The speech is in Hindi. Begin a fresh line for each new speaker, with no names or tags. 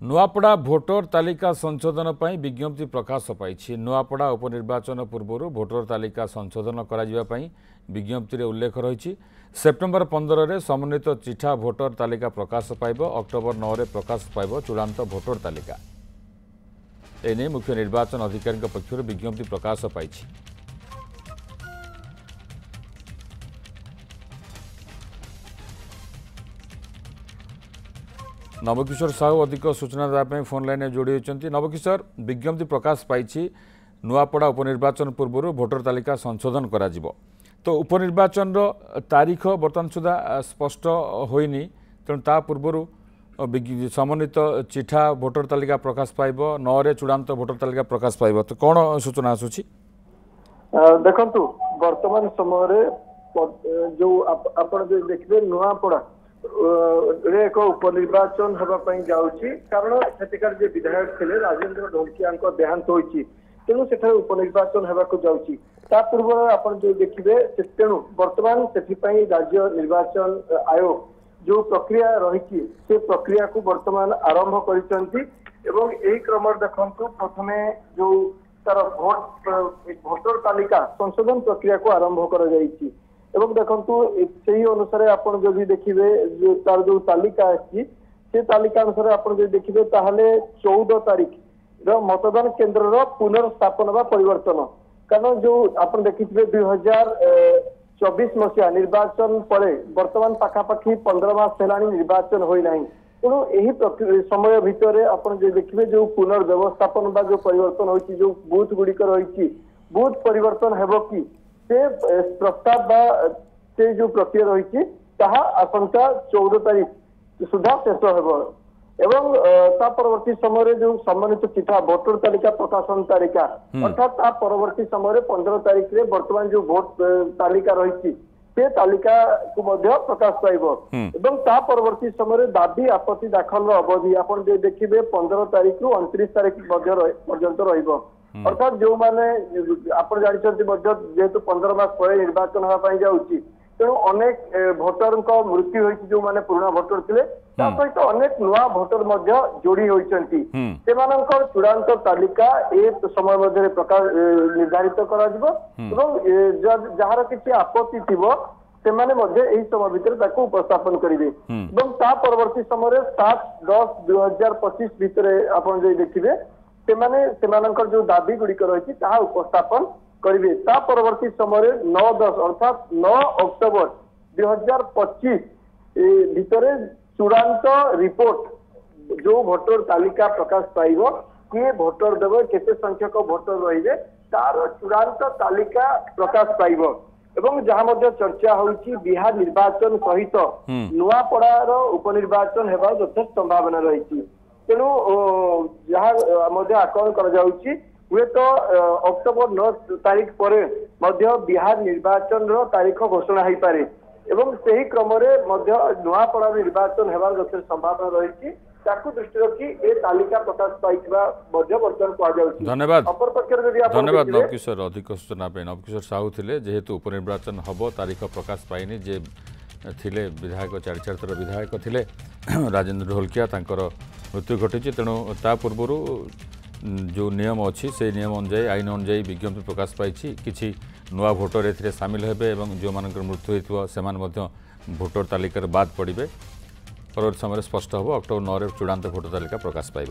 नुआपड़ा भोटर तालिका संशोधन पर विज्ञप्ति प्रकाश पाई। नुआपड़ा उपनिर्वाचन पूर्व भोटर तालिका संशोधन कर विज्ञप्ति उल्लेख रही। सेप्टेम्बर 15 में समन्वित चिठा भोटर तालिका प्रकाश पाइब। अक्टोबर 9 में प्रकाश पाइब चूड़ांत भोटर तालिका। एने मुख्य निर्वाचन अधिकारी पक्षर विज्ञप्ति प्रकाश पाई। नवकिशोर साहू अधिक सूचना देवाई फोन लाइन जोड़ी होती। नवकिशोर, विज्ञप्ति प्रकाश पाई नुआपड़ा उपनिर्वाचन पूर्व भोटर तालिका संशोधन करा जिवो। तो उपनिर्वाचन तारीख बर्तमान सुधा स्पष्ट होइनी, तेणु ता पूर्व समन्वित चिठा भोटर तालिका प्रकाश पाइब, 9 रे चूड़ांत भोटर तालिका प्रकाश पाइब। तो कौन सूचना आसुची?
देखंतु वर्तमान समय जो आपण जो देखबे नुआपड़ा एक उपनिर्वाचन होगापी जाऊँगी, कारण सेठिकार जो विधायक थे राजेंद्र ढोलकिया देहांत होती, तेणु से उपनिर्वाचन होगा जाऊँगी। ता पूर्व आप जो देखिए तेणु बर्तमान से राज्य निर्वाचन आयोग जो प्रक्रिया रही से प्रक्रिया को बर्तमान आरंभ कर क्रम देखु प्रथम जो तार भोटर तालिका संशोधन प्रक्रिया को आरंभ कर एवं देखु से अनुसार आप जो देखिए जो तार जो तालिका से तालिका अनुसार आप जो देखिए ताहले 14 तारीख मतदान केन्द्र पुनर्स्थापन व परिवर्तन, कारण जो आप देखिए 2024 मसीहा निर्वाचन पर बर्तमान पाखापाखि 15 मास है निर्वाचन होना, तेणु यही समय भितर आप जो देखिए जो पुनर्व्यवस्थापन व जो परिवर्तन हो जो बूथ गुड़िक रही बूथ परिवर्तन हेब कि से प्रस्ताव से जो प्रक्रिया रही आसंता 14 तारीख सुधा शेष हो एवं परवर्ती समय जो सम्मानित चिठा भोटर तालिका प्रकाशन तालिका अर्थात परवर्ती समय 15 तारीख रे वर्तमान जो भोट तालिका रही से तालिका को प्रकाश पाइब एवं परवर्ती समय दाबी आपत्ति दाखल अवधि आप देखिए 15 तारीख रु 29 तारीख पर्यंत रही। अर्थात जो मैंने आप जानते जेहेतु 15 मास पर निर्वाचन होगापी जाऊँगी, तेणु अनेक भोटर मृत्यु होती जो मैंने पुराना भोटर थे सहित अनेक नुआ भोटर जोड़ी होती चूड़ांत तालिका ए समय मध्य प्रकाश निर्धारित जार किसी आपत्ति थी से समय भितर उपस्थापन करेंगे। परवर्ती समय 7/10/2025 भितर आप देखिए जो दाबी गुड़िक रही उपस्थापन करेंगे। परवर्ती समय 9/10 अर्थात 9 अक्टोबर 2025 भितर चूड़ांत रिपोर्ट जो भोटर तालिका प्रकाश पाइब किए भोटर देव केते संख्यक भोटर रही तार चूड़ांत तालिका प्रकाश पाइब एवं जहाँ चर्चा होची बिहार निर्वाचन सहित नुआपड़ार उपनिर्वाचन हेबा यथेष्ट संभावना रही। तेणु जहाँ आकलन कर हुए तो अक्टोबर 9 तारीख पर बिहार निर्वाचन तारीख घोषणा हो पारे एवं से ही क्रम नुआपड़ा निर्वाचन होगार यथेष्ट संभावना रही दृष्टि रखी ए तालिका प्रकाश पाई बर्तमान कहुच्छी।
धन्यवाद
धन्यवाद
नवकिशोर अधिक सूचना नवकिशोर साहू थे जेहेतु उपनिर्वाचन हम तारीख प्रकाश पाइनी जे थिले विधायक 4 थर विधायक थिले राजेंद्र ढोलकिया मृत्यु घटी, तेणु ता पूर्व जो नियम अच्छी से नियम अनुजाई आईन अनुजाई विज्ञप्ति प्रकाश पाई किसी नुआ भोटर ए सामिल हेबे एवं जो मान मृत्यु होता से भोटर तालिकार बाद पड़े। परवर्ती समय स्पष्ट हम अक्टोबर 9 चूड़ांत भोटर तालिका प्रकाश पाइब।